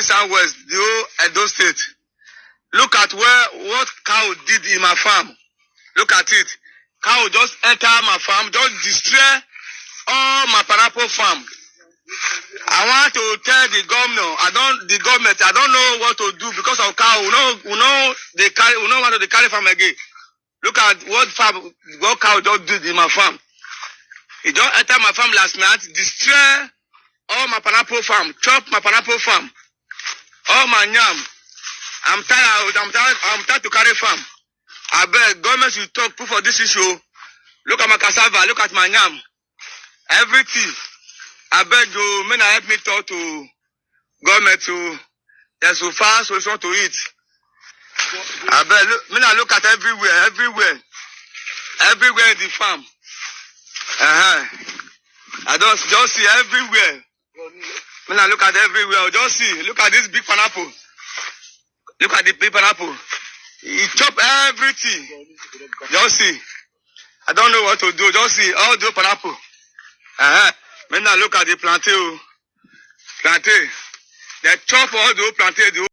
East and West, the whole Edo State. Look at what cow did in my farm. Look at it. Cow just enter my farm, just destroy all my pineapple farm. I want to tell the government, I don't know what to do because of cow. We know what they carry farm again. Look at what cow just did in my farm. It just entered my farm last night, destroy all my pineapple farm, chop my pineapple farm, all my yam. I'm tired to carry farm. I beg government should talk proof of this issue. Look at my cassava, look at my yam, everything. I beg you, may help me talk to government to there's so far solution to it. I beg, look at everywhere in the farm. I don't just see everywhere. When I look at everywhere, just see. Look at this big pineapple. Look at the big pineapple. He chop everything. Just see. I don't know what to do. Just see all the pineapple. When I look at the plantain. They chop all the plantain.